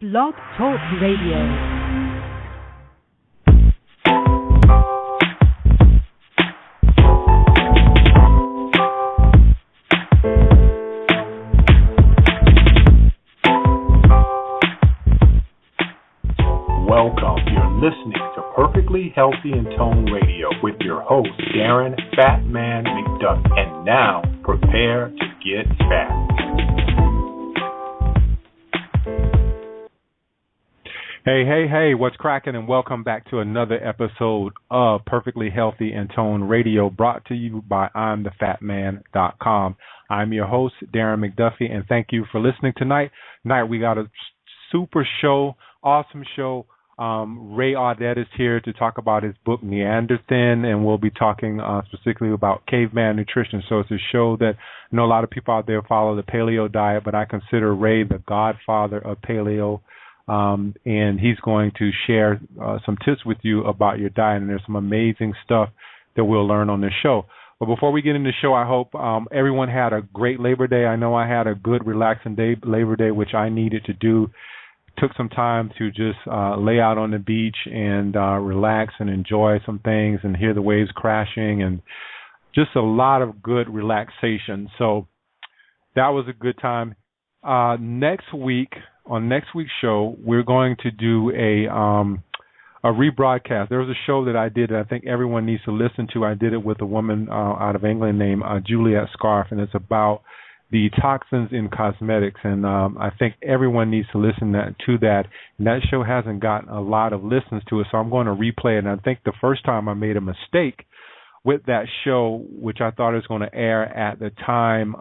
Blog Talk Radio. Welcome. You're listening to Perfectly Healthy and Toned Radio with your host, Darren Fatman McDuff. And now, prepare to get fat. Hey, what's cracking? And welcome back to another episode of Perfectly Healthy and Toned Radio, brought to you by I'mTheFatMan.com. I'm your host, Darren McDuffie, and thank you for listening tonight. Tonight we got a super show, awesome show. Ray Audette is here to talk about his book, NeanderThin, and we'll be talking specifically about caveman nutrition. So it's a show that I know a lot of people out there follow the Paleo diet, but I consider Ray the godfather of Paleo. And he's going to share some tips with you about your diet, and there's some amazing stuff that we'll learn on this show. But before we get into the show, I hope everyone had a great Labor Day. I know I had a good, relaxing day, Labor Day, which I needed to do. Took some time to just lay out on the beach and relax and enjoy some things and hear the waves crashing, and just a lot of good relaxation. So that was a good time. Next week, on next week's show, we're going to do a rebroadcast. There was a show that I did that I think everyone needs to listen to. I did it with a woman out of England named Juliet Scarf, and it's about the toxins in cosmetics. And I think everyone needs to listen to that. And that show hasn't gotten a lot of listens to it, so I'm going to replay it. And I think the first time I made a mistake with that show, which I thought it was going to air at the time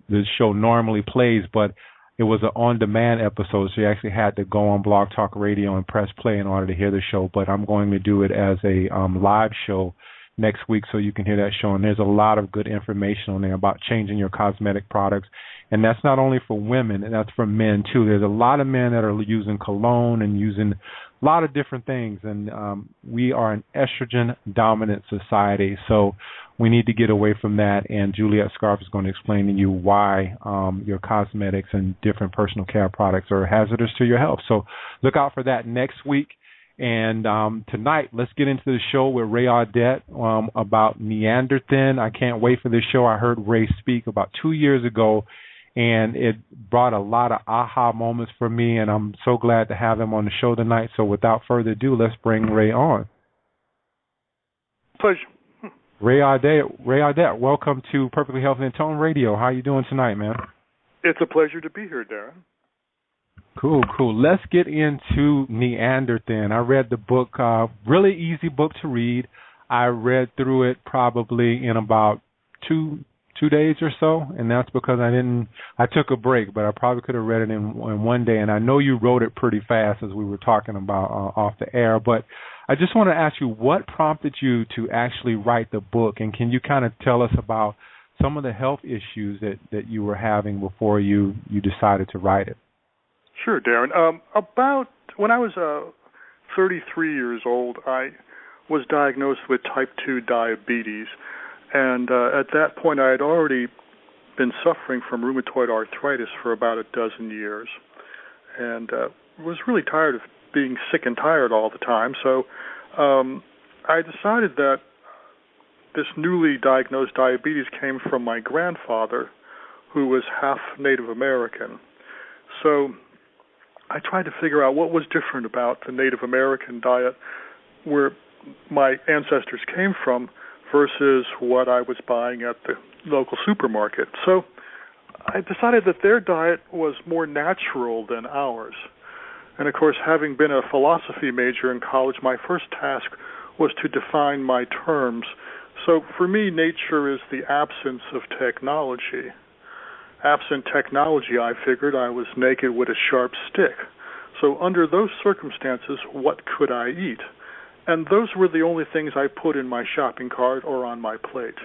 the show normally plays, but it was an on-demand episode, so you actually had to go on Blog Talk Radio and press play in order to hear the show. But I'm going to do it as a live show next week so you can hear that show. And there's a lot of good information on there about changing your cosmetic products. And that's not only for women, and that's for men, too. There's a lot of men that are using cologne and using a lot of different things. And we are an estrogen-dominant society, so we need to get away from that, and Juliet Scarf is going to explain to you why your cosmetics and different personal care products are hazardous to your health. So look out for that next week. And tonight, let's get into the show with Ray Audette about NeanderThin. I can't wait for this show. I heard Ray speak about 2 years ago, and it brought a lot of aha moments for me, and I'm so glad to have him on the show tonight. So without further ado, let's bring Ray on. Pleasure. Ray Audette, welcome to Perfectly Healthy and Toned Radio. How you doing tonight, man? It's a pleasure to be here, Darren. Cool. Let's get into NeanderThin. I read the book, really easy book to read. I read through it probably in about two days or so, and that's because I took a break, but I probably could have read it in one day. And I know you wrote it pretty fast, as we were talking about off the air, but I just want to ask you, what prompted you to actually write the book, and can you kind of tell us about some of the health issues that you were having before you decided to write it? Sure, Darren. About when I was 33 years old, I was diagnosed with type 2 diabetes, and at that point I had already been suffering from rheumatoid arthritis for about a dozen years, and was really tired of being sick and tired all the time. So I decided that this newly diagnosed diabetes came from my grandfather, who was half Native American. So I tried to figure out what was different about the Native American diet where my ancestors came from versus what I was buying at the local supermarket. So I decided that their diet was more natural than ours. And, of course, having been a philosophy major in college, my first task was to define my terms. So for me, nature is the absence of technology. Absent technology, I figured, I was naked with a sharp stick. So under those circumstances, what could I eat? And those were the only things I put in my shopping cart or on my plate.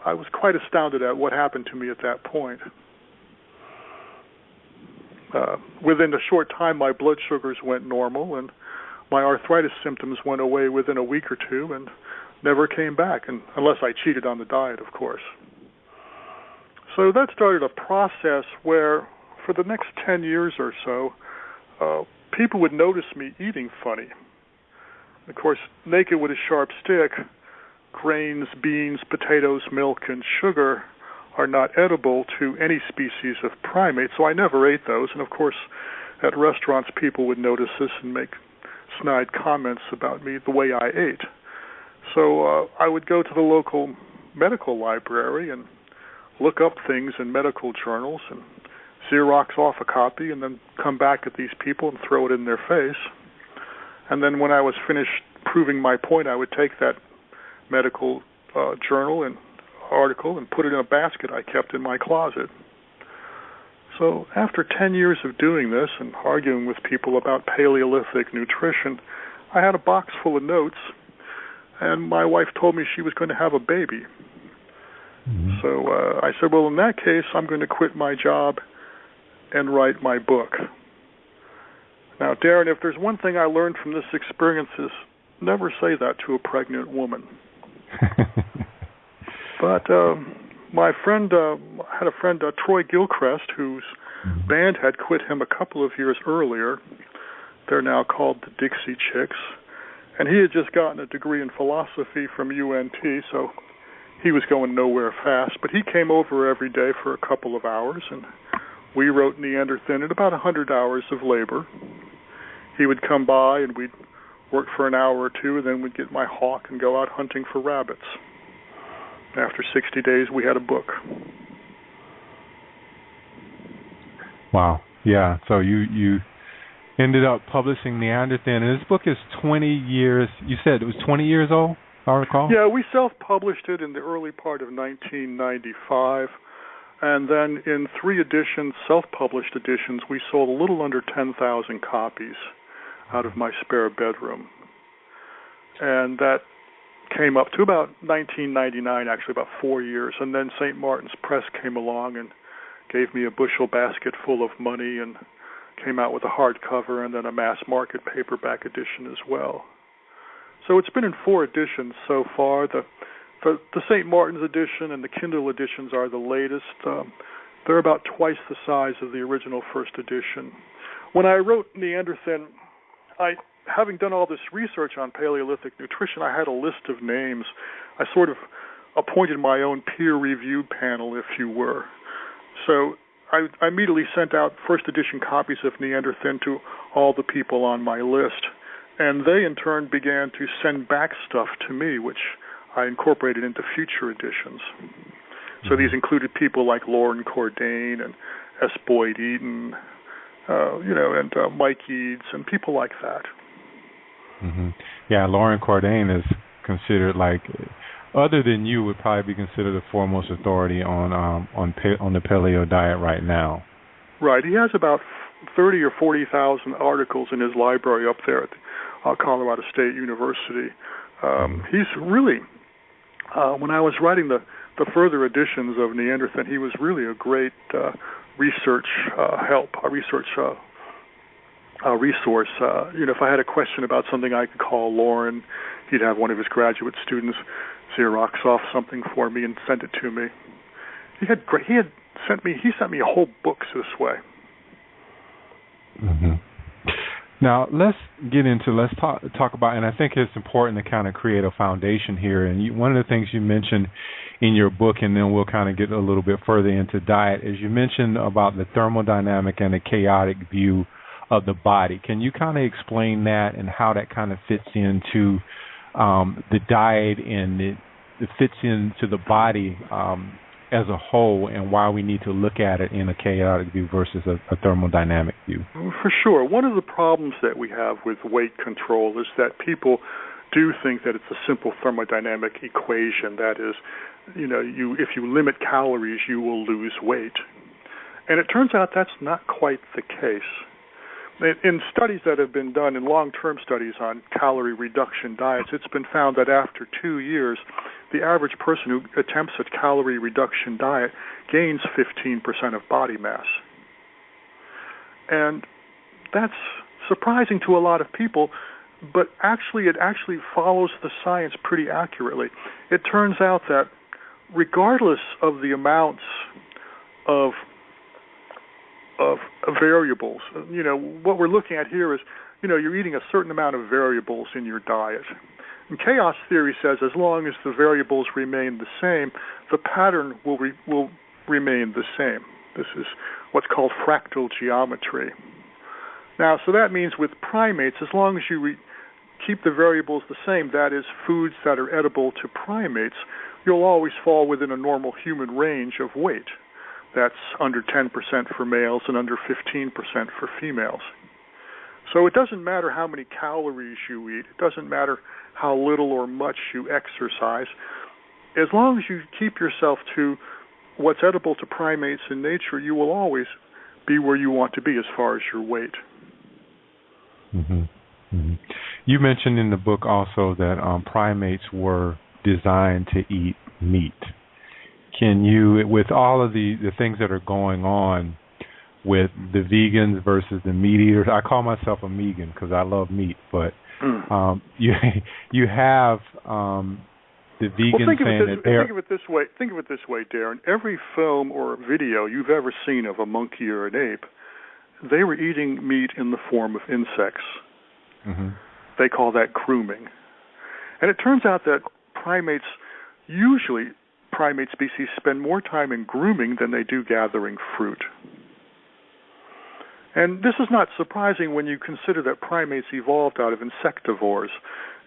I was quite astounded at what happened to me at that point. Within a short time, my blood sugars went normal, and my arthritis symptoms went away within a week or two and never came back, unless I cheated on the diet, of course. So that started a process where, for the next 10 years or so, people would notice me eating funny. Of course, naked with a sharp stick, grains, beans, potatoes, milk, and sugar are not edible to any species of primate, so I never ate those. And of course, at restaurants, people would notice this and make snide comments about me, the way I ate. So I would go to the local medical library and look up things in medical journals and Xerox off a copy and then come back at these people and throw it in their face. And then when I was finished proving my point, I would take that medical journal and article and put it in a basket I kept in my closet. So after 10 years of doing this and arguing with people about Paleolithic nutrition, I had a box full of notes, and my wife told me she was going to have a baby. Mm-hmm. So I said, well, in that case, I'm going to quit my job and write my book. Now, Darren, if there's one thing I learned from this experience is never say that to a pregnant woman. But my friend, I had a friend, Troy Gilchrist, whose band had quit him a couple of years earlier. They're now called the Dixie Chicks. And he had just gotten a degree in philosophy from UNT, so he was going nowhere fast. But he came over every day for a couple of hours, and we wrote NeanderThin at about 100 hours of labor. He would come by, and we'd work for an hour or two, and then we'd get my hawk and go out hunting for rabbits. After 60 days, we had a book. Wow. Yeah. So you ended up publishing NeanderThin, and this book is 20 years. You said it was 20 years old, if I recall? Yeah, we self-published it in the early part of 1995, and then in 3 editions, self-published editions, we sold a little under 10,000 copies out of my spare bedroom. And that came up to about 1999, actually about 4 years, and then St. Martin's Press came along and gave me a bushel basket full of money and came out with a hardcover and then a mass market paperback edition as well. So it's been in 4 editions so far. The St. Martin's edition and the Kindle editions are the latest. They're about twice the size of the original first edition. When I wrote NeanderThin, having done all this research on Paleolithic nutrition, I had a list of names. I sort of appointed my own peer-review panel, if you were. So I immediately sent out first edition copies of NeanderThin to all the people on my list, and they in turn began to send back stuff to me, which I incorporated into future editions. So these included people like Lauren Cordain and S. Boyd Eaton, and Mike Eads and people like that. Mm-hmm. Yeah, Lauren Cordain is considered, like, other than you, would probably be considered the foremost authority on the paleo diet right now. Right. He has about 30 or 40,000 articles in his library up there at Colorado State University. He's really, when I was writing the further editions of NeanderThin, he was really a great research resource. If I had a question about something, I could call Lauren. He'd have one of his graduate students Xerox off something for me and send it to me. He sent me whole books this way. Mm-hmm. Now let's talk about, and I think it's important to kind of create a foundation here. And one of the things you mentioned in your book, and then we'll kind of get a little bit further into diet, is you mentioned about the thermodynamic and the chaotic view of the body. Can you kind of explain that and how that kind of fits into the diet and it fits into the body as a whole, and why we need to look at it in a chaotic view versus a thermodynamic view? For sure. One of the problems that we have with weight control is that people do think that it's a simple thermodynamic equation. That is, if you limit calories, you will lose weight. And it turns out that's not quite the case. In studies that have been done, in long-term studies on calorie reduction diets, it's been found that after 2 years, the average person who attempts a calorie reduction diet gains 15% of body mass. And that's surprising to a lot of people, but it actually follows the science pretty accurately. It turns out that regardless of the amounts of of variables. What we're looking at here is, you're eating a certain amount of variables in your diet. And chaos theory says as long as the variables remain the same, the pattern will remain the same. This is what's called fractal geometry. Now, so that means with primates, as long as you keep the variables the same, that is, foods that are edible to primates, you'll always fall within a normal human range of weight. That's under 10% for males and under 15% for females. So it doesn't matter how many calories you eat. It doesn't matter how little or much you exercise. As long as you keep yourself to what's edible to primates in nature, you will always be where you want to be as far as your weight. Mm-hmm. Mm-hmm. You mentioned in the book also that primates were designed to eat meat. Can you, with all of the things that are going on with the vegans versus the meat eaters, I call myself a vegan because I love meat, but you have the vegans saying that they're... Think of it this way, Darren. Every film or video you've ever seen of a monkey or an ape, they were eating meat in the form of insects. Mm-hmm. They call that grooming. And it turns out that primate species spend more time in grooming than they do gathering fruit. And this is not surprising when you consider that primates evolved out of insectivores,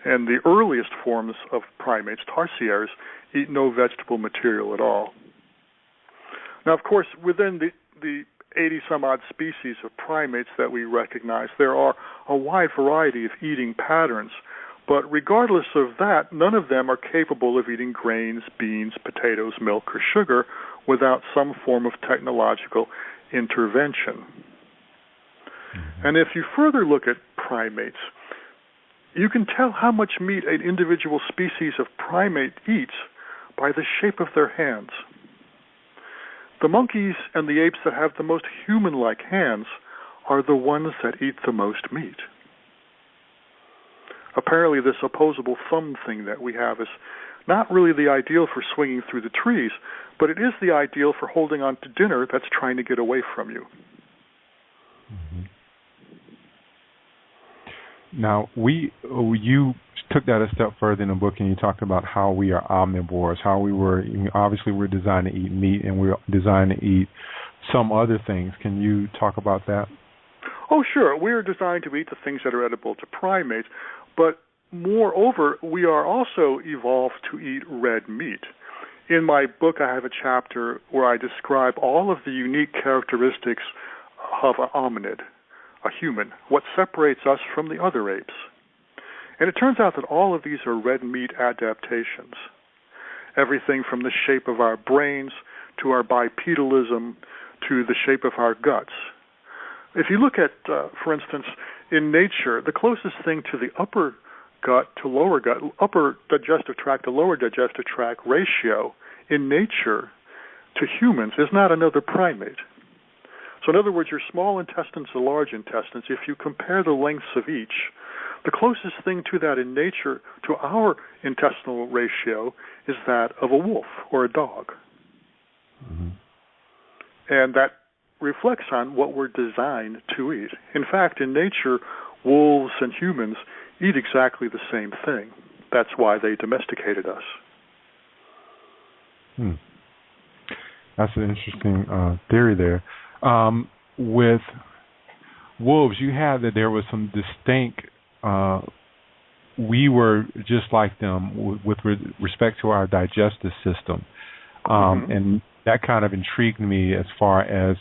and the earliest forms of primates, tarsiers, eat no vegetable material at all. Now, of course, within the 80-some-odd species of primates that we recognize, there are a wide variety of eating patterns. But regardless of that, none of them are capable of eating grains, beans, potatoes, milk, or sugar without some form of technological intervention. Mm-hmm. And if you further look at primates, you can tell how much meat an individual species of primate eats by the shape of their hands. The monkeys and the apes that have the most human-like hands are the ones that eat the most meat. Apparently, this opposable thumb thing that we have is not really the ideal for swinging through the trees, but it is the ideal for holding on to dinner that's trying to get away from you. Mm-hmm. Now, you took that a step further in the book, and you talked about how we are omnivores, how we're designed to eat meat, and we're designed to eat some other things. Can you talk about that? Oh, sure. We are designed to eat the things that are edible to primates, but moreover, we are also evolved to eat red meat. In my book, I have a chapter where I describe all of the unique characteristics of an hominid, a human, what separates us from the other apes. And it turns out that all of these are red meat adaptations. Everything from the shape of our brains to our bipedalism to the shape of our guts. If you look at, for instance, in nature, the closest thing to the upper gut to lower gut, upper digestive tract to lower digestive tract ratio in nature to humans is not another primate. So in other words, your small intestines to large intestines, if you compare the lengths of each, the closest thing to that in nature to our intestinal ratio is that of a wolf or a dog. Mm-hmm. And that reflects on what we're designed to eat. In fact, in nature, wolves and humans eat exactly the same thing. That's why they domesticated us. That's an interesting theory there. With wolves, you had that there was some distinct, we were just like them with respect to our digestive system. And that kind of intrigued me as far as,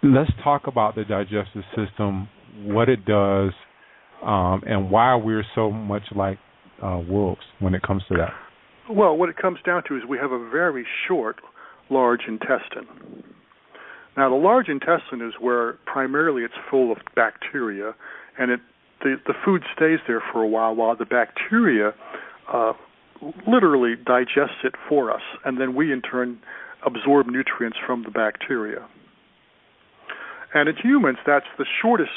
let's talk about the digestive system, what it does, and why we're so much like wolves when it comes to that. Well, what it comes down to is we have a very short, large intestine. Now, the large intestine is where primarily it's full of bacteria, and the food stays there for a while the bacteria literally digests it for us, and then we in turn absorb nutrients from the bacteria. And in humans, that's the shortest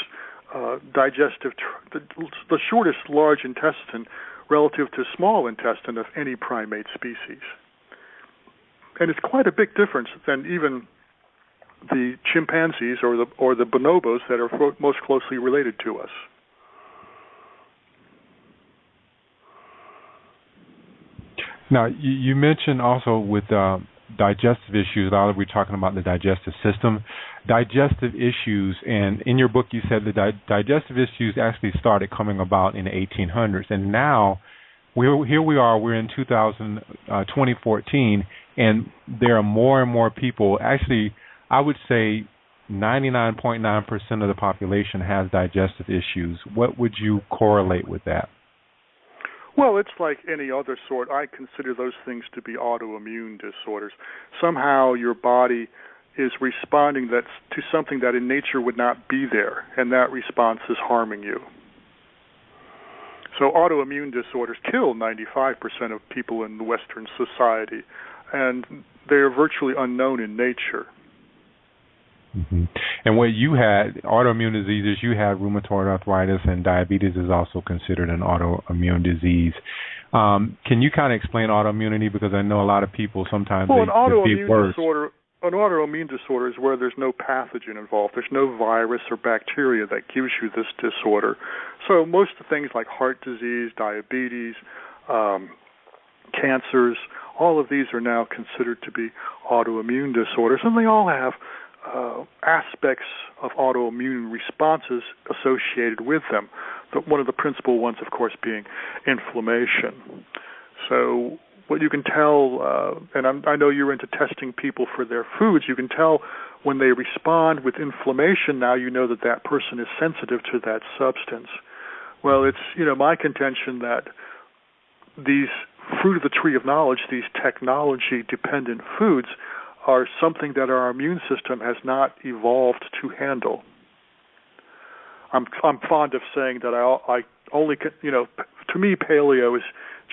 the shortest large intestine relative to small intestine of any primate species. And it's quite a big difference than even the chimpanzees or the bonobos that are most closely related to us. Now, you mentioned also with digestive issues, we're talking about the digestive system, digestive issues, and in your book you said the digestive issues actually started coming about in the 1800s, and now here we are, we're in 2014, and there are more and more people, actually I would say 99.9% of the population has digestive issues. What would you correlate with that? Well, it's like any other sort. I consider those things to be autoimmune disorders. Somehow your body is responding to something that in nature would not be there, and that response is harming you. So autoimmune disorders kill 95% of people in Western society, and they are virtually unknown in nature. Mm-hmm. And what you had, autoimmune diseases, you had rheumatoid arthritis, and diabetes is also considered an autoimmune disease. Can you kind of explain autoimmunity? Because I know a lot of people sometimes an autoimmune disorder is where there's no pathogen involved. There's no virus or bacteria that gives you this disorder. So most of the things like heart disease, diabetes, cancers, all of these are now considered to be autoimmune disorders, and they all have aspects of autoimmune responses associated with them. One of the principal ones, of course, being inflammation. So what you can tell, and I know you're into testing people for their foods, you can tell when they respond with inflammation, now you know that person is sensitive to that substance. Well, it's my contention that these fruit of the tree of knowledge, these technology-dependent foods, are something that our immune system has not evolved to handle. I'm fond of saying that I only, to me, paleo is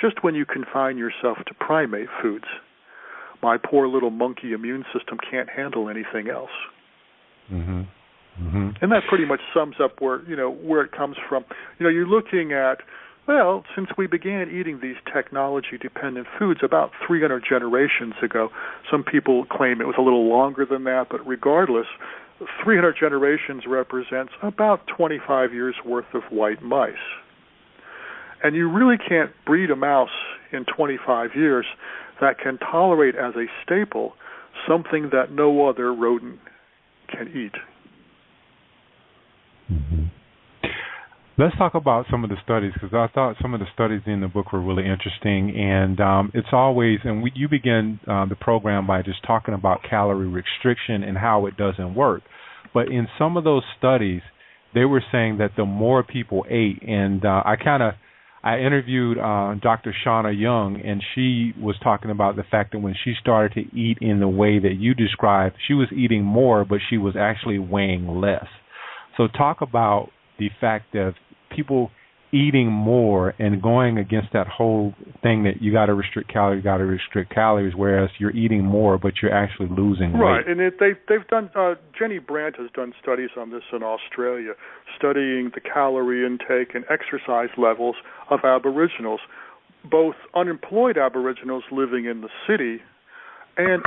just when you confine yourself to primate foods. My poor little monkey immune system can't handle anything else. Mm-hmm. Mm-hmm. And that pretty much sums up where it comes from. You're looking at, well, since we began eating these technology-dependent foods about 300 generations ago, some people claim it was a little longer than that, but regardless, 300 generations represents about 25 years' worth of white mice. And you really can't breed a mouse in 25 years that can tolerate as a staple something that no other rodent can eat. Mm-hmm. Let's talk about some of the studies, because I thought some of the studies in the book were really interesting, and it's always, and you begin the program by just talking about calorie restriction and how it doesn't work. But in some of those studies, they were saying that the more people ate, and I interviewed Dr. Shauna Young, and she was talking about the fact that when she started to eat in the way that you described, she was eating more, but she was actually weighing less. So talk about the fact of people eating more and going against that whole thing that you got to restrict calories, whereas you're eating more, but you're actually losing weight. Right, and they've done, Jenny Brandt has done studies on this in Australia, studying the calorie intake and exercise levels of Aboriginals, both unemployed Aboriginals living in the city and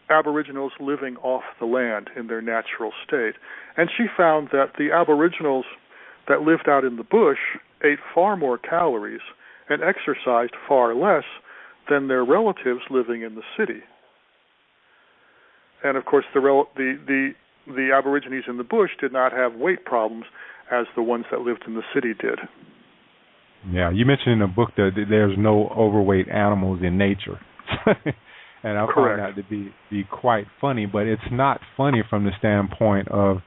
Aboriginals living off the land in their natural state. And she found that the Aboriginals that lived out in the bush ate far more calories and exercised far less than their relatives living in the city. And of course, the Aborigines in the bush did not have weight problems as the ones that lived in the city did. Yeah, you mentioned in the book that there's no overweight animals in nature. And I find that to be quite funny, but it's not funny from the standpoint of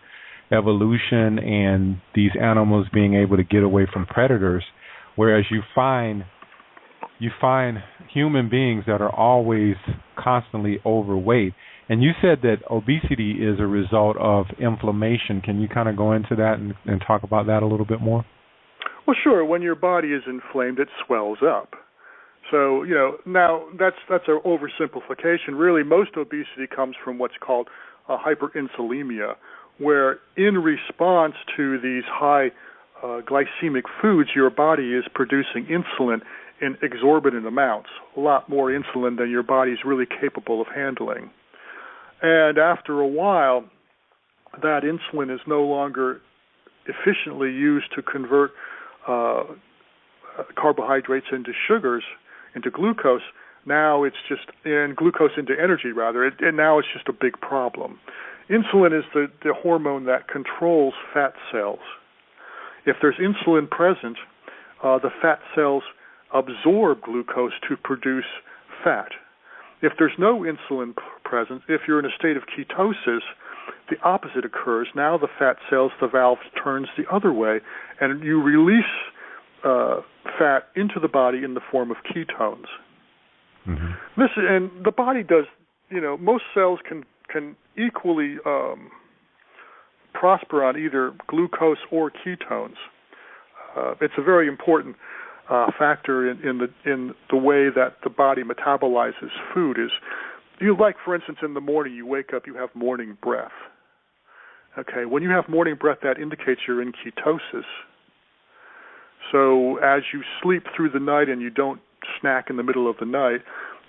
evolution and these animals being able to get away from predators, whereas you find human beings that are always constantly overweight. And you said that obesity is a result of inflammation. Can you kind of go into that and talk about that a little bit more? Well, sure. When your body is inflamed, it swells up. So, now that's an oversimplification. Really, most obesity comes from what's called hyperinsulinemia, where in response to these high glycemic foods, your body is producing insulin in exorbitant amounts, a lot more insulin than your body is really capable of handling. And after a while, that insulin is no longer efficiently used to convert carbohydrates into sugars, into glucose. Now it's just, and glucose into energy rather, and now it's just a big problem. Insulin is the hormone that controls fat cells. If there's insulin present, the fat cells absorb glucose to produce fat. If there's no insulin present, if you're in a state of ketosis, the opposite occurs. Now the fat cells, the valve turns the other way, and you release fat into the body in the form of ketones. Mm-hmm. And the body does, most cells can equally prosper on either glucose or ketones. It's a very important factor in the way that the body metabolizes food. Is for instance, in the morning you wake up, you have morning breath. Okay, when you have morning breath, that indicates you're in ketosis. So as you sleep through the night and you don't snack in the middle of the night,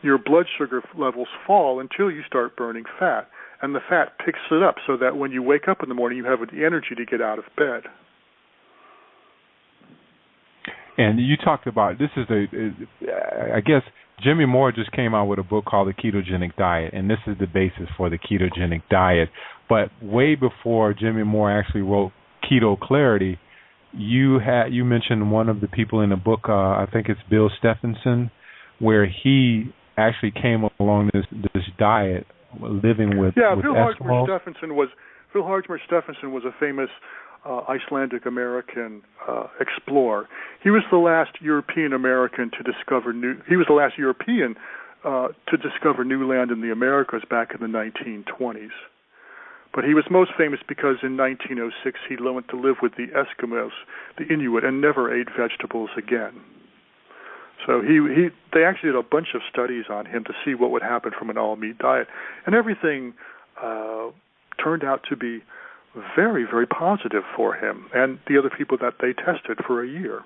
your blood sugar levels fall until you start burning fat. And the fat picks it up so that when you wake up in the morning, you have the energy to get out of bed. And you talked about, this is I guess Jimmy Moore just came out with a book called The Ketogenic Diet, and this is the basis for the ketogenic diet. But way before Jimmy Moore actually wrote Keto Clarity, you mentioned one of the people in the book, I think it's Bill Stephenson, where he actually came along this diet, living with Eskimos. Phil Hartmer Stephenson was a famous Icelandic American explorer. He was the last European American to discover new land in the Americas back in the 1920s. But he was most famous because in 1906 he went to live with the Eskimos, the Inuit, and never ate vegetables again. So they actually did a bunch of studies on him to see what would happen from an all-meat diet, and everything turned out to be very, very positive for him and the other people that they tested for a year.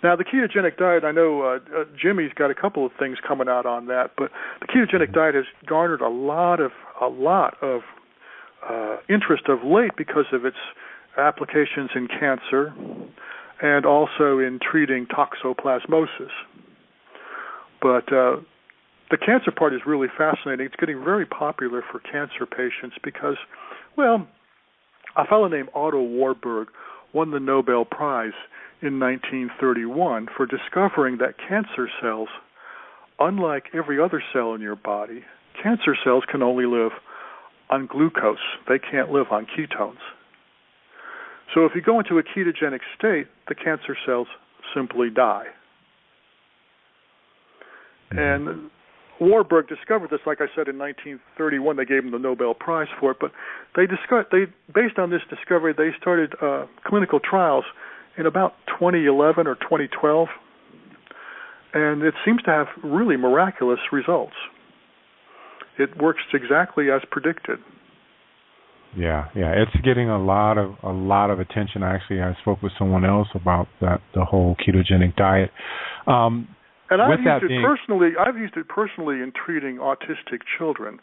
Now, the ketogenic diet, I know Jimmy's got a couple of things coming out on that, but the ketogenic diet has garnered a lot of interest of late because of its applications in cancer and also in treating toxoplasmosis. But the cancer part is really fascinating. It's getting very popular for cancer patients because, a fellow named Otto Warburg won the Nobel Prize in 1931 for discovering that cancer cells, unlike every other cell in your body, cancer cells can only live on glucose. They can't live on ketones. So if you go into a ketogenic state, the cancer cells simply die. Mm-hmm. And Warburg discovered this, like I said, in 1931. They gave him the Nobel Prize for it. But based on this discovery, they started clinical trials in about 2011 or 2012, and it seems to have really miraculous results. It works exactly as predicted. Yeah, it's getting a lot of attention. Actually, I spoke with someone else about the whole ketogenic diet. And I've used it personally in treating autistic children.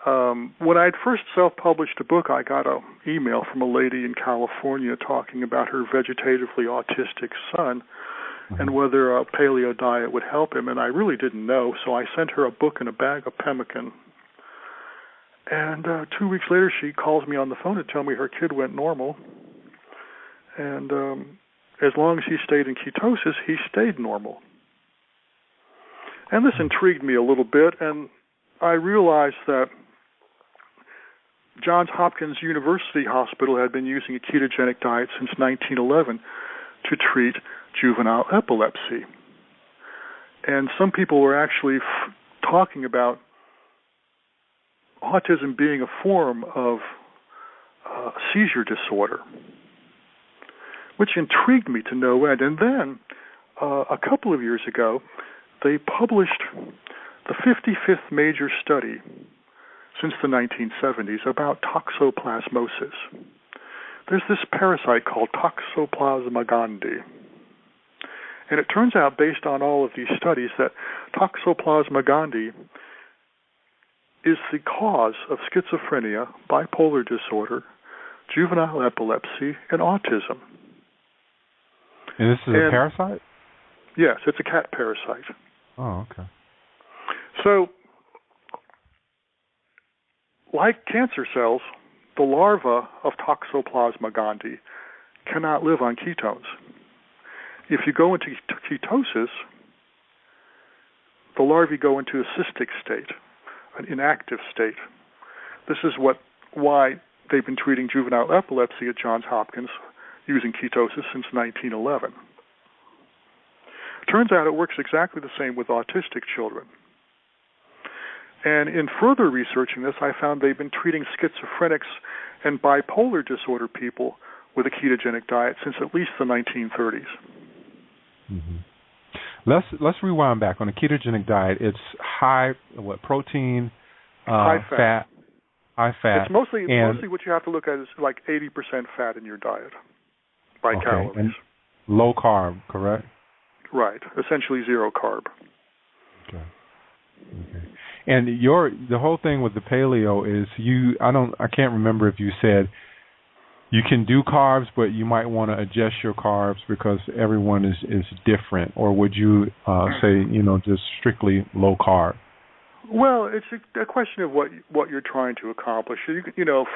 When I had first self-published a book, I got an email from a lady in California talking about her vegetatively autistic son and whether a paleo diet would help him, and I really didn't know, so I sent her a book and a bag of Pemmican. And 2 weeks later, she calls me on the phone to tell me her kid went normal, and as long as he stayed in ketosis, he stayed normal. And this intrigued me a little bit, and I realized that Johns Hopkins University Hospital had been using a ketogenic diet since 1911 to treat juvenile epilepsy. And some people were actually talking about autism being a form of seizure disorder, which intrigued me to no end. And then, a couple of years ago, they published the 55th major study since the 1970s about toxoplasmosis. There's this parasite called Toxoplasma gondii. And it turns out, based on all of these studies, that Toxoplasma gondii is the cause of schizophrenia, bipolar disorder, juvenile epilepsy, and autism. And this is a parasite? Yes, it's a cat parasite. Oh, okay. So, like cancer cells, the larva of Toxoplasma gondii cannot live on ketones. If you go into ketosis, the larvae go into a cystic state, an inactive state. This is why they've been treating juvenile epilepsy at Johns Hopkins using ketosis since 1911. Turns out it works exactly the same with autistic children. And in further researching this, I found they've been treating schizophrenics and bipolar disorder people with a ketogenic diet since at least the 1930s. Mm-hmm. Let's rewind back. On a ketogenic diet, it's high protein, high fat. High fat. It's mostly what you have to look at is like 80% fat in your diet by calories. And low carb, correct? Right. Essentially zero carb. Okay. And the whole thing with the paleo is I can't remember if you said you can do carbs, but you might want to adjust your carbs because everyone is different, or would you say just strictly low carb? Well, it's a question of what you're trying to accomplish.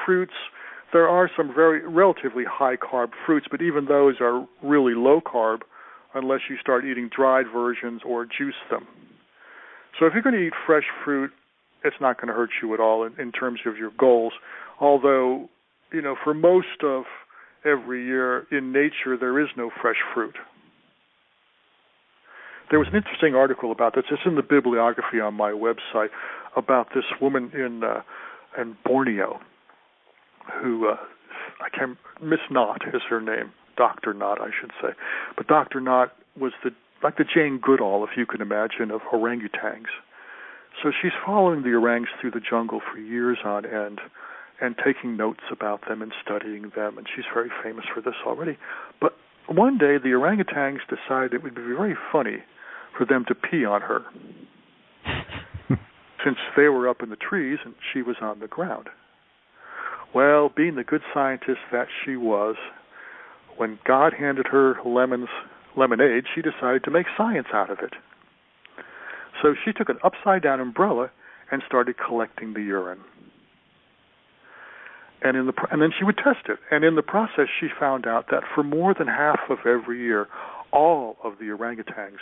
Fruits. There are some very relatively high carb fruits, but even those are really low carb unless you start eating dried versions or juice them. So if you're going to eat fresh fruit, it's not going to hurt you at all in terms of your goals. Although, for most of every year in nature, there is no fresh fruit. There was an interesting article about this. It's in the bibliography on my website about this woman in Borneo who, Miss Knott is her name, Dr. Knott, I should say. But Dr. Knott was like the Jane Goodall, if you can imagine, of orangutans. So she's following the orangs through the jungle for years on end and taking notes about them and studying them, and she's very famous for this already. But one day the orangutans decided it would be very funny for them to pee on her since they were up in the trees and she was on the ground. Well, being the good scientist that she was, when God handed her lemonade, she decided to make science out of it. So she took an upside-down umbrella and started collecting the urine. And then she would test it. And in the process, she found out that for more than half of every year, all of the orangutans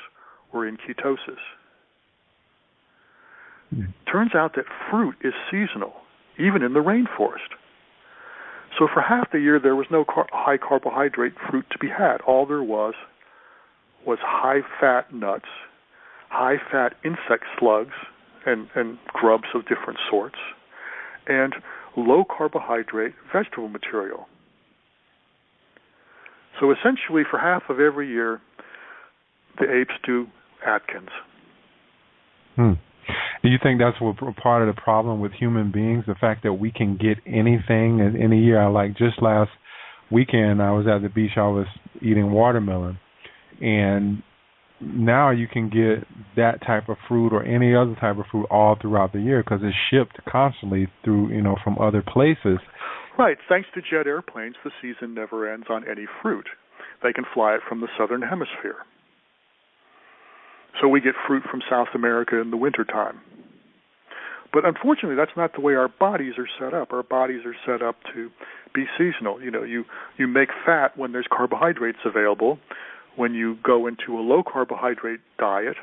were in ketosis. Turns out that fruit is seasonal, even in the rainforest. So for half the year, there was no high carbohydrate fruit to be had. All there was high-fat nuts, high-fat insect slugs and grubs of different sorts, and low-carbohydrate vegetable material. So essentially, for half of every year, the apes do Atkins. Do you think that's part of the problem with human beings, the fact that we can get anything in any year? Like just last weekend, I was at the beach, I was eating watermelon, and now you can get that type of fruit or any other type of fruit all throughout the year because it's shipped constantly through, from other places. Right. Thanks to jet airplanes, the season never ends on any fruit. They can fly it from the southern hemisphere. So we get fruit from South America in the wintertime. But unfortunately, that's not the way our bodies are set up. Our bodies are set up to be seasonal. You make fat when there's carbohydrates available. When you go into a low-carbohydrate diet,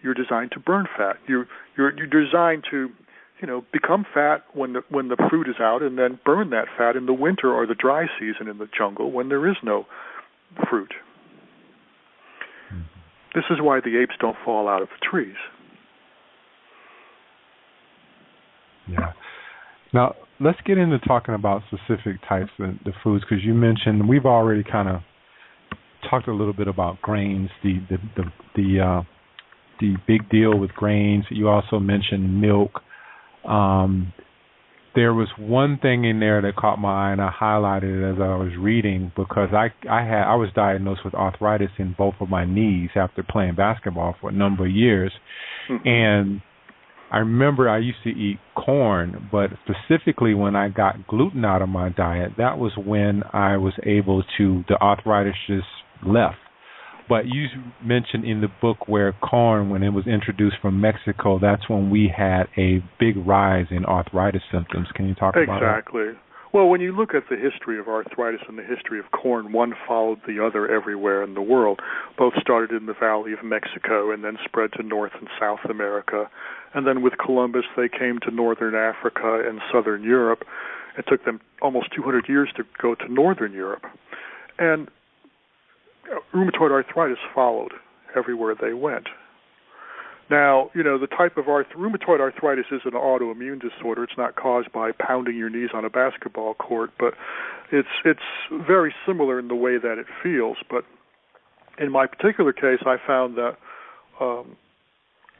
you're designed to burn fat. You're designed to, become fat when the fruit is out, and then burn that fat in the winter or the dry season in the jungle when there is no fruit. This is why the apes don't fall out of the trees. Yeah. Now, let's get into talking about specific types of the foods, because you mentioned, we've already kind of talked a little bit about grains, the big deal with grains. You also mentioned milk. There was one thing in there that caught my eye, and I highlighted it as I was reading, because I was diagnosed with arthritis in both of my knees after playing basketball for a number of years. And I remember I used to eat corn, but specifically when I got gluten out of my diet, that was when I was able to, the arthritis just left. But you mentioned in the book where corn, when it was introduced from Mexico, that's when we had a big rise in arthritis symptoms. Can you talk about that? Exactly. Well, when you look at the history of arthritis and the history of corn, one followed the other everywhere in the world. Both started in the Valley of Mexico and then spread to North and South America. And then with Columbus, they came to northern Africa and southern Europe. It took them almost 200 years to go to northern Europe. And rheumatoid arthritis followed everywhere they went. Now, the type of rheumatoid arthritis is an autoimmune disorder. It's not caused by pounding your knees on a basketball court, but it's very similar in the way that it feels. But in my particular case, I found that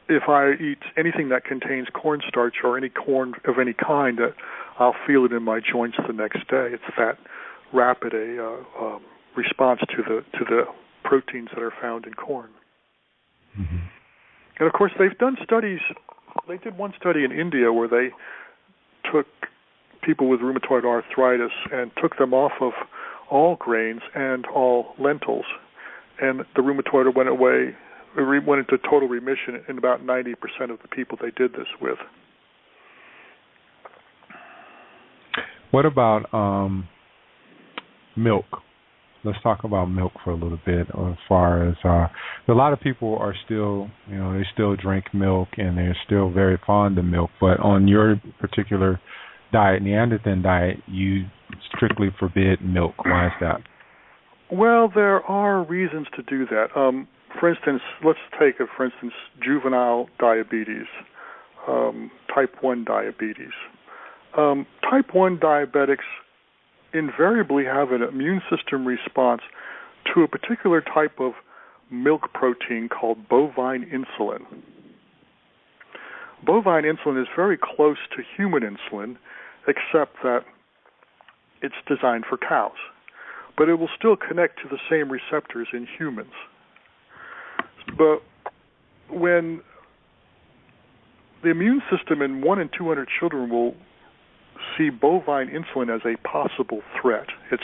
if I eat anything that contains cornstarch or any corn of any kind, that I'll feel it in my joints the next day. It's that rapid a response to the proteins that are found in corn. Mm-hmm. And of course, they've done studies. They did one study in India where they took people with rheumatoid arthritis and took them off of all grains and all lentils, and the rheumatoid went away. It went into total remission in about 90% of the people they did this with. What about milk? Let's talk about milk for a little bit. As far as a lot of people are still, they still drink milk and they're still very fond of milk. But on your particular diet, NeanderThin diet, you strictly forbid milk. Why is that? Well, there are reasons to do that. For instance, let's take, juvenile diabetes, type 1 diabetes. Type 1 diabetics invariably have an immune system response to a particular type of milk protein called bovine insulin. Bovine insulin is very close to human insulin, except that it's designed for cows. But it will still connect to the same receptors in humans. But when the immune system in 1 in 200 children will see bovine insulin as a possible threat. It's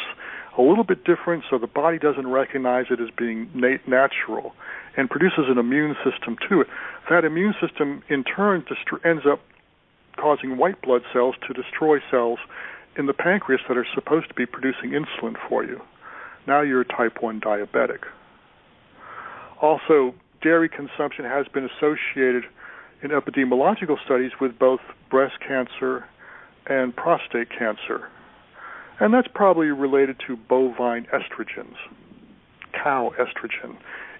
a little bit different, so the body doesn't recognize it as being natural and produces an immune system to it. That immune system, in turn, ends up causing white blood cells to destroy cells in the pancreas that are supposed to be producing insulin for you. Now you're a type 1 diabetic. Also, dairy consumption has been associated in epidemiological studies with both breast cancer and prostate cancer. And that's probably related to bovine estrogens, cow estrogen.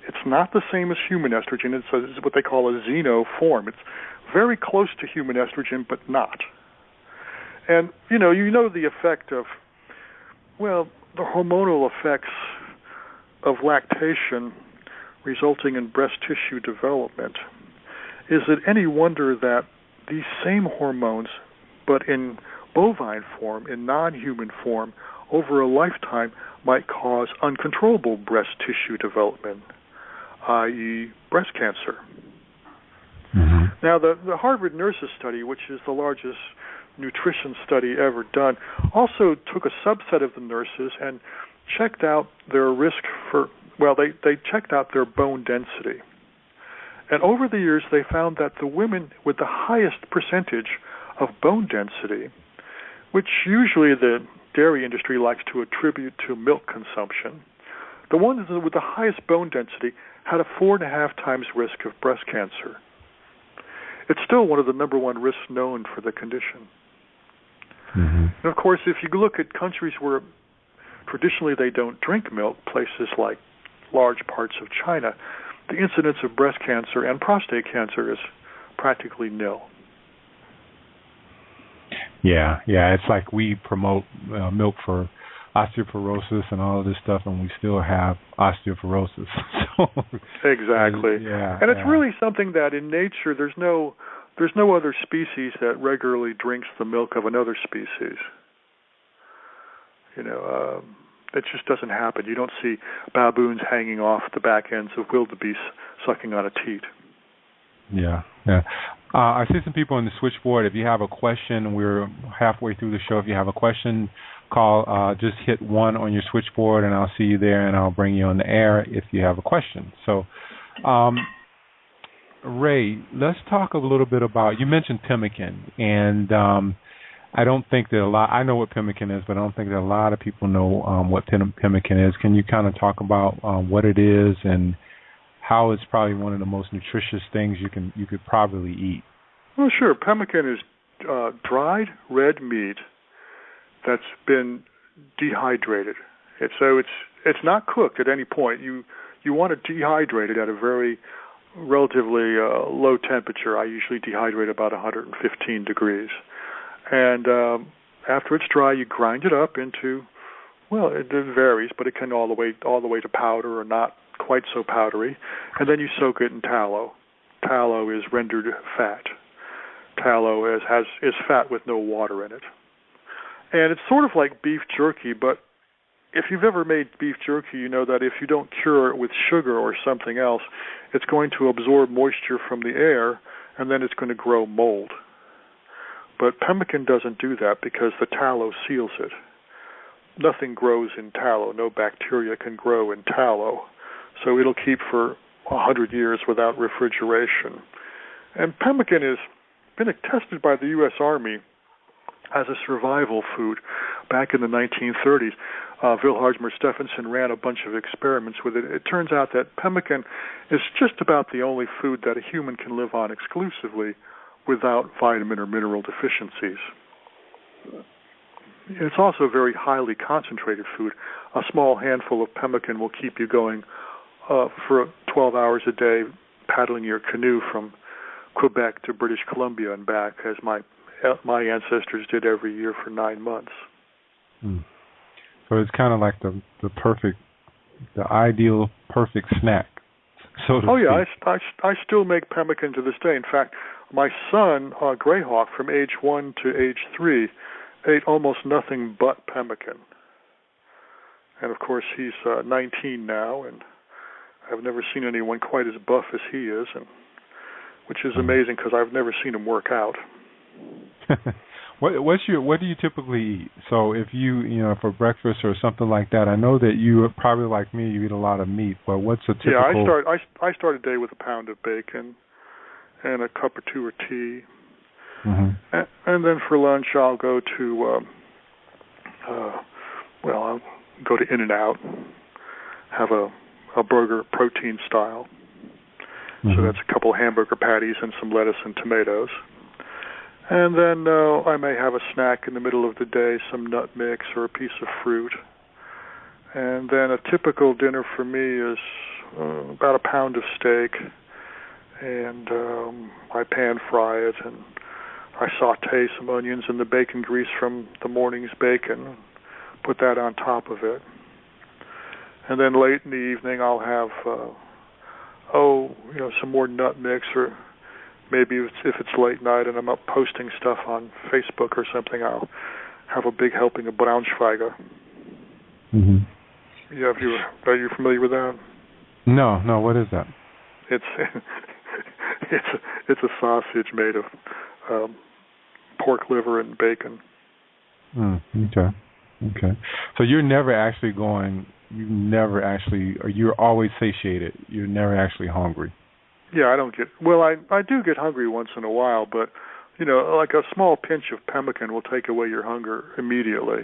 It's not the same as human estrogen. It's what they call a xeno form. It's very close to human estrogen, but not. And, you know the effect of, the hormonal effects of lactation resulting in breast tissue development. Is it any wonder that these same hormones, but in bovine form, in non-human form, over a lifetime might cause uncontrollable breast tissue development, i.e. breast cancer? Mm-hmm. Now, the Harvard Nurses Study, which is the largest nutrition study ever done, also took a subset of the nurses and checked out their risk for, they checked out their bone density. And over the years, they found that the women with the highest percentage of bone density, which usually the dairy industry likes to attribute to milk consumption, the ones with the highest bone density had a 4.5 times risk of breast cancer. It's still one of the number one risks known for the condition. Mm-hmm. And of course, if you look at countries where traditionally they don't drink milk, places like large parts of China, the incidence of breast cancer and prostate cancer is practically nil. Yeah, it's like we promote milk for osteoporosis and all of this stuff, and we still have osteoporosis. Exactly. Yeah, and it's really something that in nature there's no other species that regularly drinks the milk of another species. It just doesn't happen. You don't see baboons hanging off the back ends of wildebeest sucking on a teat. Yeah. I see some people on the switchboard. If you have a question, we're halfway through the show. If you have a question, call. Just hit 1 on your switchboard, and I'll see you there, and I'll bring you on the air if you have a question. So, Ray, let's talk a little bit about, you mentioned Pemmican, and I don't think that I know what Pemmican is, but I don't think that a lot of people know what Pemmican is. Can you kind of talk about what it is and how it's probably one of the most nutritious things you could probably eat? Well, sure. Pemmican is dried red meat that's been dehydrated. So it's not cooked at any point. You want to dehydrate it at a very relatively low temperature. I usually dehydrate about 115 degrees. And after it's dry, you grind it up into, well, it varies, but it can all the way to powder or not quite so powdery. And then you soak it in tallow. Tallow is rendered fat. Tallow is fat with no water in it. And it's sort of like beef jerky, but if you've ever made beef jerky, you know that if you don't cure it with sugar or something else, it's going to absorb moisture from the air, and then it's going to grow mold. But pemmican doesn't do that because the tallow seals it. Nothing grows in tallow. No bacteria can grow in tallow. So it'll keep for 100 years without refrigeration. And pemmican has been tested by the U.S. Army as a survival food back in the 1930s. Wilhelm Stephenson ran a bunch of experiments with it. It turns out that pemmican is just about the only food that a human can live on exclusively without vitamin or mineral deficiencies. It's also a very highly concentrated food. A small handful of pemmican will keep you going for 12 hours a day, paddling your canoe from Quebec to British Columbia and back, as my ancestors did every year for 9 months. So it's kind of like the ideal perfect snack, so to speak. Oh yeah, I still make pemmican to this day. In fact, my son, Greyhawk, from age 1 to age 3, ate almost nothing but pemmican. And of course, he's 19 now, and I've never seen anyone quite as buff as he is, and which is amazing because I've never seen him work out. What do you typically eat? So if you for breakfast or something like that, I know that you probably like me, you eat a lot of meat. But what's a typical? Yeah, I start a day with a pound of bacon and a cup or two of tea, and then for lunch I'll go to I'll go to In-N-Out, have a burger protein style. So that's a couple hamburger patties and some lettuce and tomatoes. And then I may have a snack in the middle of the day, some nut mix or a piece of fruit. And then a typical dinner for me is about a pound of steak, and I pan fry it, and I saute some onions in the bacon grease from the morning's bacon, put that on top of it. And then late in the evening I'll have some more nut mix, or maybe if it's late night and I'm up posting stuff on Facebook or something, I'll have a big helping of Braunschweiger. Yeah, are you familiar with that? No. What is that? It's it's a sausage made of pork liver and bacon. Okay. So you're always satiated. You're never actually hungry. Yeah, I do get hungry once in a while, but, like a small pinch of pemmican will take away your hunger immediately.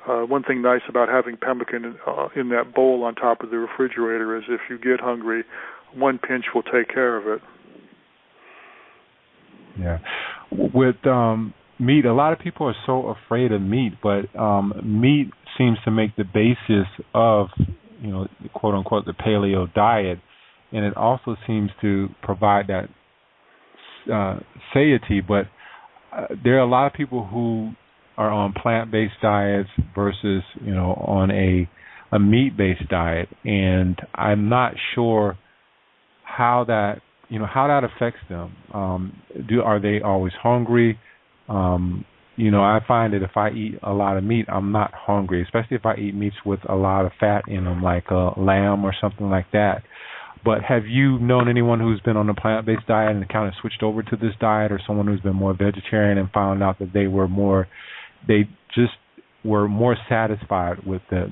One thing nice about having pemmican in that bowl on top of the refrigerator is if you get hungry, one pinch will take care of it. Yeah. With meat, a lot of people are so afraid of meat, but meat seems to make the basis of, quote unquote, the paleo diet. And it also seems to provide that satiety, but there are a lot of people who are on plant-based diets versus, on a meat-based diet, and I'm not sure how that affects them. Are they always hungry? I find that if I eat a lot of meat, I'm not hungry, especially if I eat meats with a lot of fat in them, like a lamb or something like that. But have you known anyone who's been on a plant-based diet and kind of switched over to this diet, or someone who's been more vegetarian and found out that they just were more satisfied with the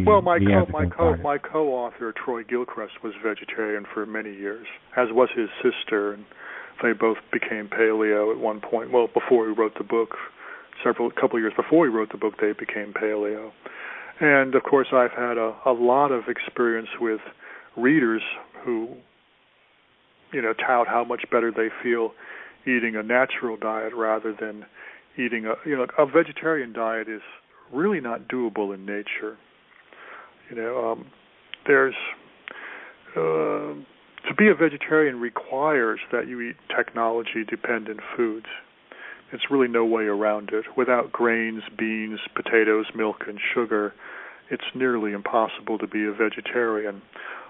Well, my diet? co-author Troy Gilchrist was vegetarian for many years, as was his sister, and they both became paleo at one point. Well, before he wrote the book, couple of years before he wrote the book, they became paleo. And of course, I've had a lot of experience with readers who, tout how much better they feel eating a natural diet rather than eating a vegetarian diet is really not doable in nature. There's to be a vegetarian requires that you eat technology-dependent foods. It's really no way around it. Without grains, beans, potatoes, milk, and sugar, it's nearly impossible to be a vegetarian.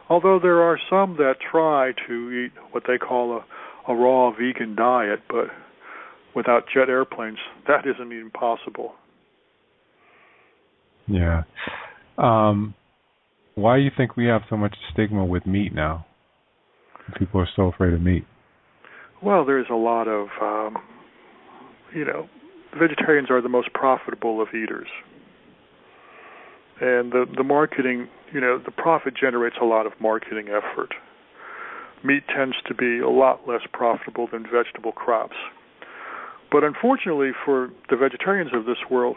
Although there are some that try to eat what they call a raw vegan diet, but without jet airplanes, that isn't even possible. Yeah. Why do you think we have so much stigma with meat now? People are so afraid of meat. Well, there's a lot of, vegetarians are the most profitable of eaters. And the marketing, the profit generates a lot of marketing effort. Meat tends to be a lot less profitable than vegetable crops. But unfortunately for the vegetarians of this world,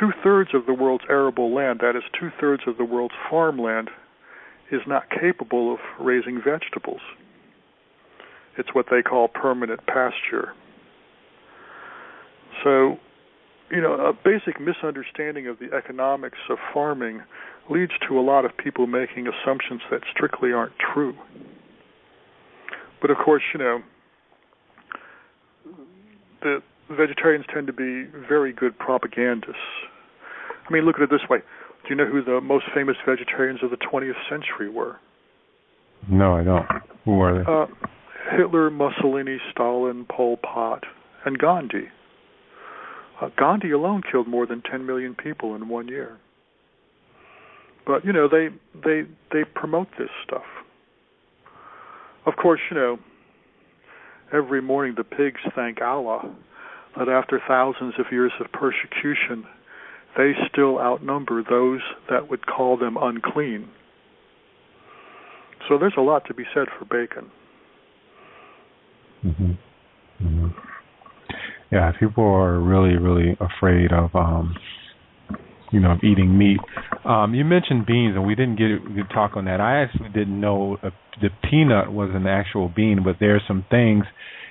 2/3 of the world's arable land, that is 2/3 of the world's farmland, is not capable of raising vegetables. It's what they call permanent pasture. So, a basic misunderstanding of the economics of farming leads to a lot of people making assumptions that strictly aren't true. But of course, the vegetarians tend to be very good propagandists. I mean, look at it this way. Do you know who the most famous vegetarians of the 20th century were? No, I don't. Who are they? Hitler, Mussolini, Stalin, Pol Pot, and Gandhi. Gandhi alone killed more than 10 million people in 1 year. But, they promote this stuff. Of course, every morning the pigs thank Allah that after thousands of years of persecution, they still outnumber those that would call them unclean. So there's a lot to be said for bacon. Mm-hmm. Mm-hmm. Yeah, people are really, really afraid of, of eating meat. You mentioned beans, and we didn't get to talk on that. I actually didn't know the peanut was an actual bean, but there are some things,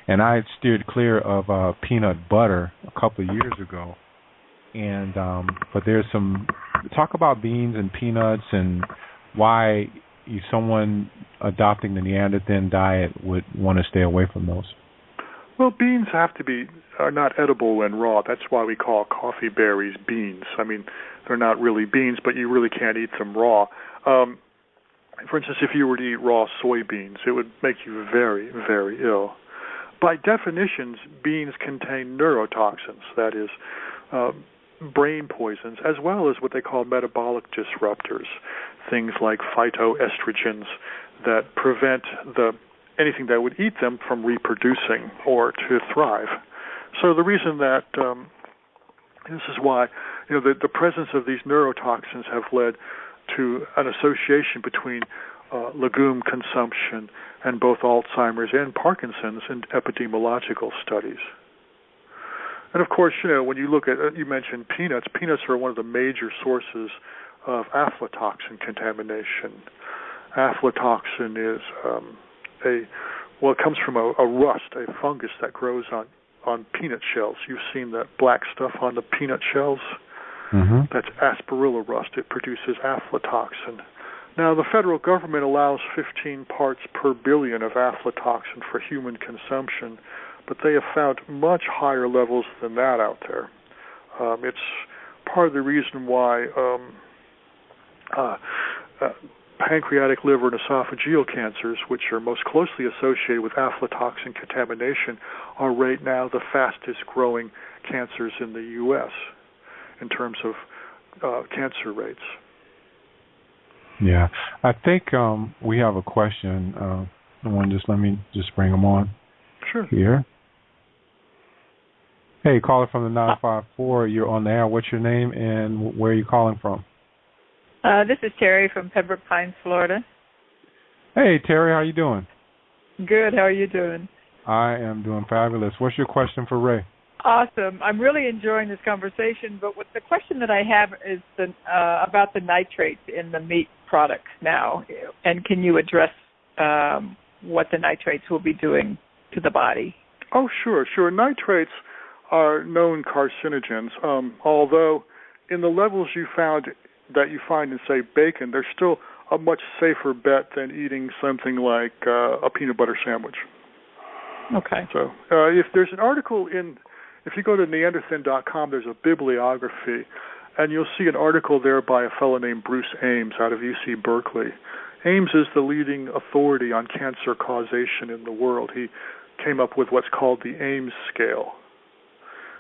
and I steered clear of peanut butter a couple of years ago. And but there's some talk about beans and peanuts and why someone adopting the NeanderThin diet would want to stay away from those. Well, beans are not edible when raw. That's why we call coffee berries beans. I mean, they're not really beans, but you really can't eat them raw. For instance, if you were to eat raw soybeans, it would make you very, very ill. By definitions, beans contain neurotoxins, that is, brain poisons, as well as what they call metabolic disruptors, things like phytoestrogens that prevent anything that would eat them from reproducing or to thrive. So the reason that this is why the presence of these neurotoxins have led to an association between legume consumption and both Alzheimer's and Parkinson's in epidemiological studies. And of course, when you look at, you mentioned peanuts. Peanuts are one of the major sources of aflatoxin contamination. Aflatoxin is it comes from a rust, a fungus that grows on peanut shells. You've seen that black stuff on the peanut shells? Mm-hmm. That's asperilla rust. It produces aflatoxin. Now, the federal government allows 15 parts per billion of aflatoxin for human consumption, but they have found much higher levels than that out there. It's part of the reason why pancreatic, liver, and esophageal cancers, which are most closely associated with aflatoxin contamination, are right now the fastest growing cancers in the U.S. in terms of cancer rates. Yeah. I think we have a question. Let me bring them on. Sure. Here. Hey, caller from the 954. You're on the air. What's your name and where are you calling from? This is Terry from Pembroke Pines, Florida. Hey, Terry, how you doing? Good. How are you doing? I am doing fabulous. What's your question for Ray? Awesome. I'm really enjoying this conversation, but the question that I have is about the nitrates in the meat products now, and can you address what the nitrates will be doing to the body? Oh, sure. Nitrates are known carcinogens, although in the levels you find in, say, bacon, they're still a much safer bet than eating something like a peanut butter sandwich. Okay. So if there's an article if you go to NeanderThin.com, there's a bibliography, and you'll see an article there by a fellow named Bruce Ames out of UC Berkeley. Ames is the leading authority on cancer causation in the world. He came up with what's called the Ames scale.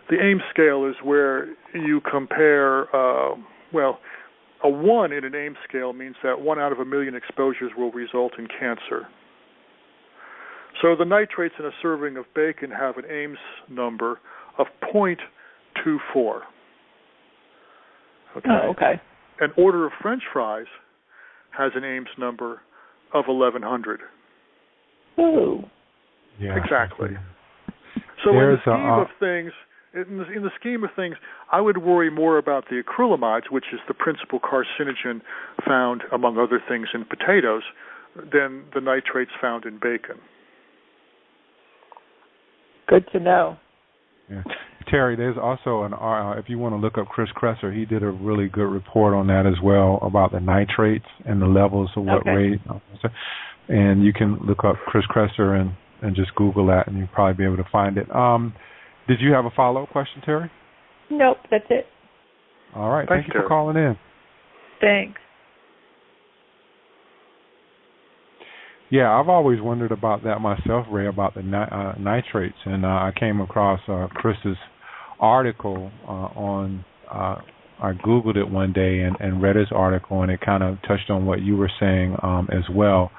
The Ames scale is where you compare, a 1 in an Ames scale means that 1 out of a million exposures will result in cancer. So the nitrates in a serving of bacon have an Ames number of 0.24. Okay. Oh, okay. An order of French fries has an Ames number of 1,100. Oh. Yeah. Exactly. So in the scheme of things, I would worry more about the acrylamides, which is the principal carcinogen found, among other things, in potatoes, than the nitrates found in bacon. Good to know. Yeah. Terry, there's also if you want to look up Chris Kresser, he did a really good report on that as well about the nitrates and the levels of what rate. And you can look up Chris Kresser and just Google that, and you'll probably be able to find it. Did you have a follow-up question, Terry? Nope, that's it. All right. Thanks, Thank you for calling in. Thanks. Yeah, I've always wondered about that myself, Ray, about the nitrates, and I came across Chris's article I Googled it one day and read his article, and it kind of touched on what you were saying as well.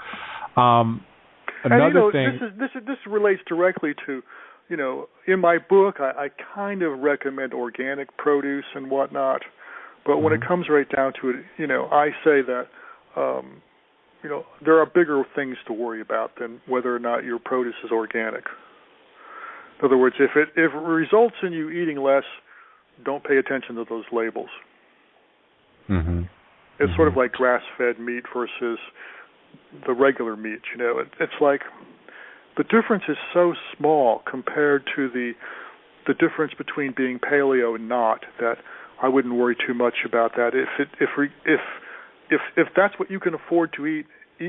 Another thing... This relates directly to, in my book, I kind of recommend organic produce and whatnot, but when it comes right down to it, I say that... there are bigger things to worry about than whether or not your produce is organic. In other words, if it results in you eating less, don't pay attention to those labels. Mm-hmm. It's sort of like grass-fed meat versus the regular meat. It's like the difference is so small compared to the difference between being paleo and not that I wouldn't worry too much about that. If that's what you can afford to eat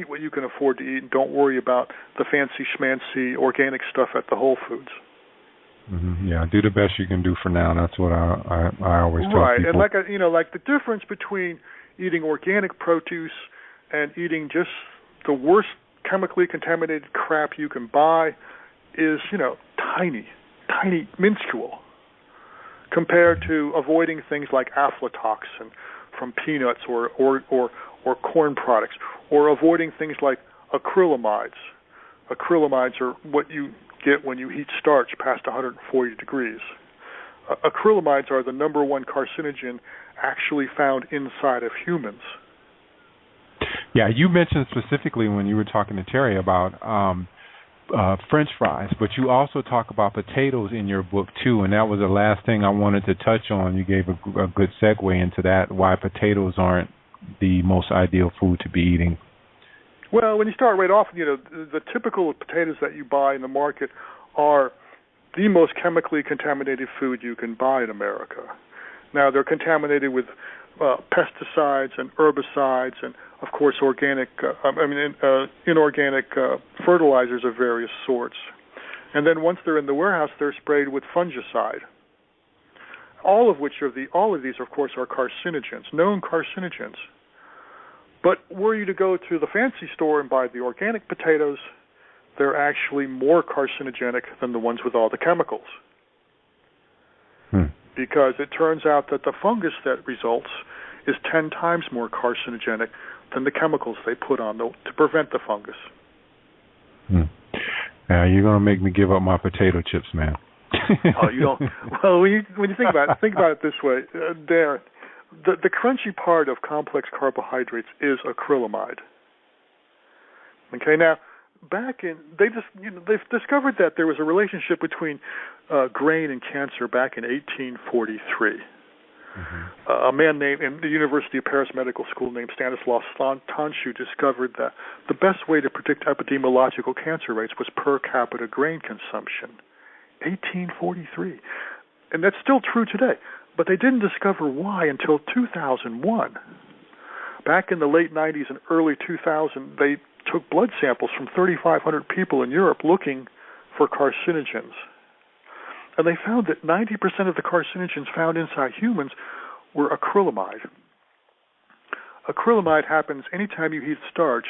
what you can afford to eat, and don't worry about the fancy schmancy organic stuff at the Whole Foods. Mm-hmm. Yeah, do the best you can do for now. That's what I always tell people. Right, and like the difference between eating organic produce and eating just the worst chemically contaminated crap you can buy is tiny, minuscule, compared to avoiding things like aflatoxin from peanuts or corn products, or avoiding things like acrylamides. Acrylamides are what you get when you heat starch past 140 degrees. Acrylamides are the number one carcinogen actually found inside of humans. Yeah, you mentioned specifically when you were talking to Terry about French fries, but you also talk about potatoes in your book too, and that was the last thing I wanted to touch on. You gave a good segue into that, why potatoes aren't the most ideal food to be eating. Well, when you start right off, the typical potatoes that you buy in the market are the most chemically contaminated food you can buy in America. Now, they're contaminated with pesticides and herbicides and, of course, inorganic fertilizers of various sorts. And then once they're in the warehouse, they're sprayed with fungicide. All of these, of course, are carcinogens, known carcinogens. But were you to go to the fancy store and buy the organic potatoes, they're actually more carcinogenic than the ones with all the chemicals. Because it turns out that the fungus that results is 10 times more carcinogenic than the chemicals they put on to prevent the fungus. You're going to make me give up my potato chips, man. Oh, you don't. Well, when you think about it this way, Darren, the crunchy part of complex carbohydrates is acrylamide. Okay, now they've discovered that there was a relationship between grain and cancer back in 1843. A man named in the University of Paris Medical School named Stanislaw Tonchu discovered that the best way to predict epidemiological cancer rates was per capita grain consumption. 1843. And that's still true today. But they didn't discover why until 2001. Back in the late 90s and early 2000, they took blood samples from 3,500 people in Europe looking for carcinogens. And they found that 90% of the carcinogens found inside humans were acrylamide. Acrylamide happens anytime you heat starch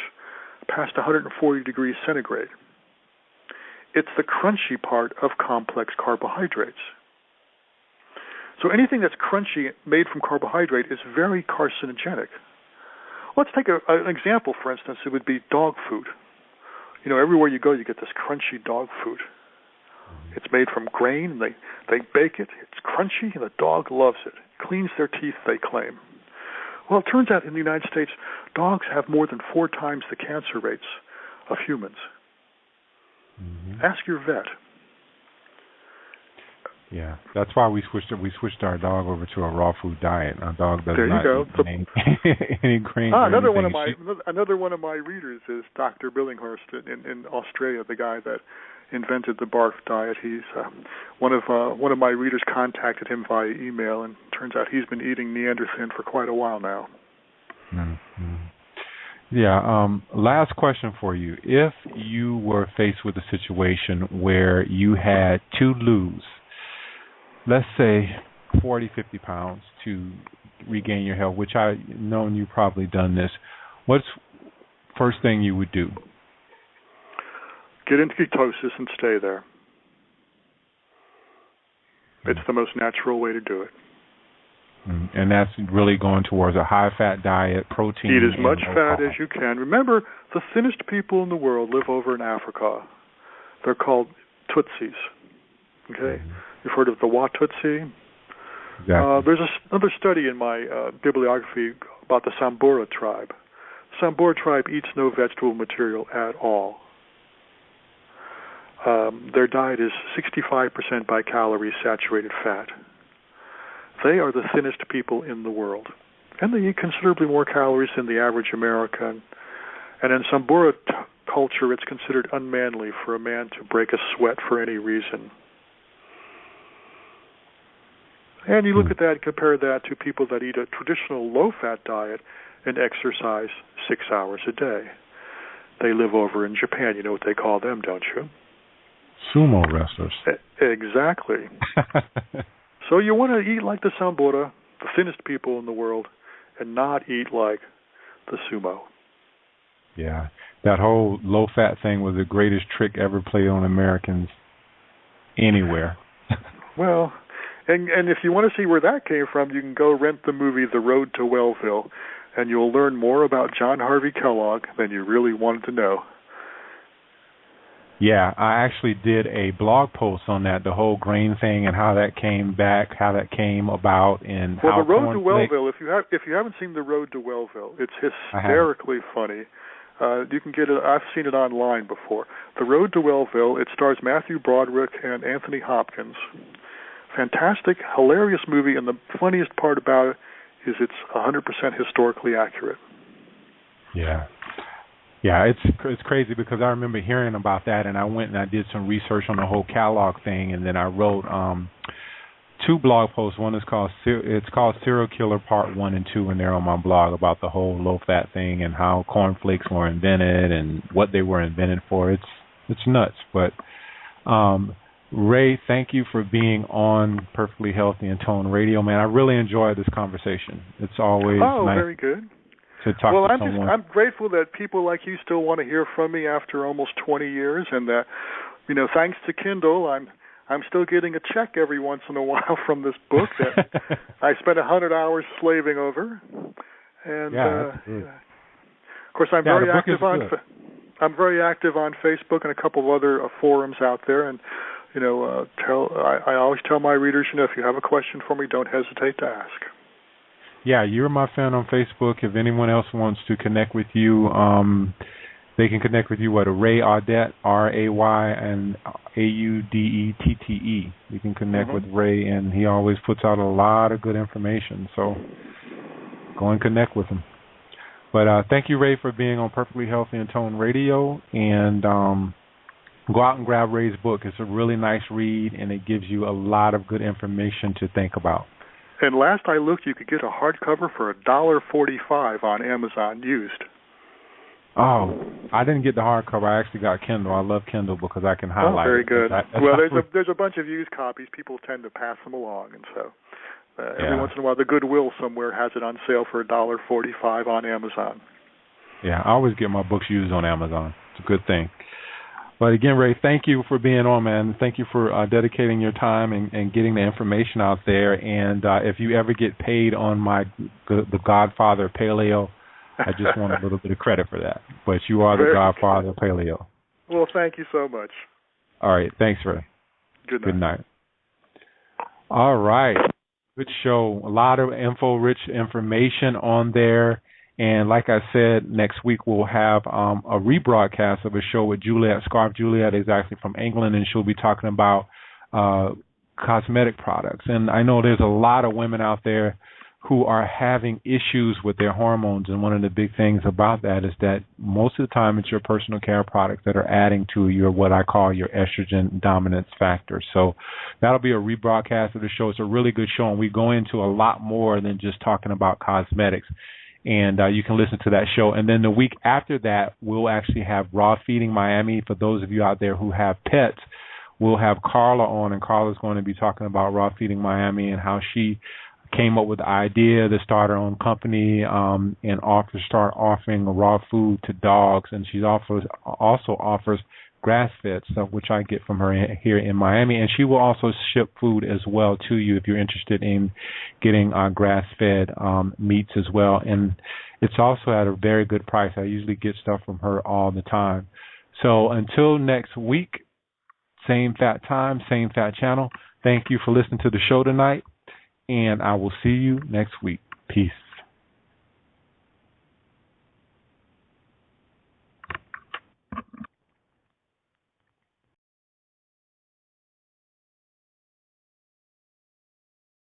past 140 degrees centigrade. It's the crunchy part of complex carbohydrates. So anything that's crunchy made from carbohydrate is very carcinogenic. Let's take an example, for instance. It would be dog food. You know, everywhere you go, you get this crunchy dog food. It's made from grain, and they bake it. It's crunchy, and the dog loves it. Cleans their teeth, they claim. Well, it turns out in the United States, dogs have more than 4 times the cancer rates of humans. Ask your vet. Yeah, that's why we switched our dog over to a raw food diet. Our dog does not eat any grain. Another one of my readers is Dr. Billinghurst in Australia, the guy that invented the barf diet. He's one of my readers contacted him via email, and turns out he's been eating NeanderThin for quite a while now. Yeah. Last question for you: if you were faced with a situation where you had to lose, let's say 40, 50 pounds to regain your health, which I know you've probably done this, what's first thing you would do? Get into ketosis and stay there. It's the most natural way to do it. And that's really going towards a high-fat diet, protein. Eat as much fat as you can. Remember, the thinnest people in the world live over in Africa. They're called Tutsis. Okay? You've heard of the Watutsi? Exactly. There's another study in my bibliography about the Samburu tribe. The Samburu tribe eats no vegetable material at all. Their diet is 65% by calorie saturated fat. They are the thinnest people in the world. And they eat considerably more calories than the average American. And in Samburu culture, it's considered unmanly for a man to break a sweat for any reason. And you look at that and compare that to people that eat a traditional low-fat diet and exercise 6 hours a day. They live over in Japan. You know what they call them, don't you? Sumo wrestlers. Exactly. So you want to eat like the Samburu, the thinnest people in the world, and not eat like the sumo. Yeah. That whole low-fat thing was the greatest trick ever played on Americans anywhere. Well, and if you want to see where that came from, you can go rent the movie The Road to Wellville, and you'll learn more about John Harvey Kellogg than you really wanted to know. Yeah, I actually did a blog post on that, the whole grain thing and how that came back, how that came about, and well, how The Road to Wellville. If you haven't seen The Road to Wellville, it's hysterically funny. You can get it. I've seen it online before. The Road to Wellville. It stars Matthew Broderick and Anthony Hopkins. Fantastic, hilarious movie, and the funniest part about it is it's 100% historically accurate. Yeah. Yeah, it's crazy because I remember hearing about that, and I went and I did some research on the whole Kellogg thing, and then I wrote 2 blog posts. One is called Serial Killer Part 1 and 2, and they're on my blog about the whole low-fat thing and how cornflakes were invented and what they were invented for. It's nuts. But Ray, thank you for being on Perfectly Healthy and Tone Radio, man. I really enjoyed this conversation. It's always nice. Very good. To talk to someone. I'm grateful that people like you still want to hear from me after almost 20 years, and that, thanks to Kindle, I'm still getting a check every once in a while from this book that I spent 100 hours slaving over, and course, I'm very active on Facebook and a couple of other forums out there, and I always tell my readers, if you have a question for me, don't hesitate to ask. Yeah, you're my fan on Facebook. If anyone else wants to connect with you, they can connect with you at Ray Audette, R-A-Y, and A-U-D-E-T-T-E. You can connect with Ray, and he always puts out a lot of good information. So go and connect with him. But thank you, Ray, for being on Perfectly Healthy and Toned Radio. And go out and grab Ray's book. It's a really nice read, and it gives you a lot of good information to think about. And last I looked, you could get a hardcover for $1.45 on Amazon used. Oh, I didn't get the hardcover. I actually got Kindle. I love Kindle because I can highlight. Oh, very good. Well, there's a bunch of used copies. People tend to pass them along, and so every once in a while, the Goodwill somewhere has it on sale for $1.45 on Amazon. Yeah, I always get my books used on Amazon. It's a good thing. But again, Ray, thank you for being on, man. Thank you for dedicating your time and getting the information out there. And if you ever get paid on the Godfather Paleo, I just want a little bit of credit for that. But you are the Godfather of Paleo. Well, thank you so much. All right. Thanks, Ray. Good night. All right. Good show. A lot of rich information on there. And like I said, next week we'll have a rebroadcast of a show with Juliet Scarf. Juliet is actually from England, and she'll be talking about cosmetic products. And I know there's a lot of women out there who are having issues with their hormones, and one of the big things about that is that most of the time it's your personal care products that are adding to your what I call your estrogen dominance factor. So that'll be a rebroadcast of the show. It's a really good show, and we go into a lot more than just talking about cosmetics. And you can listen to that show. And then the week after that, we'll actually have Raw Feeding Miami. For those of you out there who have pets, we'll have Carla on, and Carla's going to be talking about Raw Feeding Miami and how she came up with the idea to start her own company and start offering raw food to dogs. And she also offers grass-fed stuff, which I get from her here in Miami. And she will also ship food as well to you if you're interested in getting grass-fed meats as well. And it's also at a very good price. I usually get stuff from her all the time. So until next week, same fat time, same fat channel. Thank you for listening to the show tonight, and I will see you next week. Peace.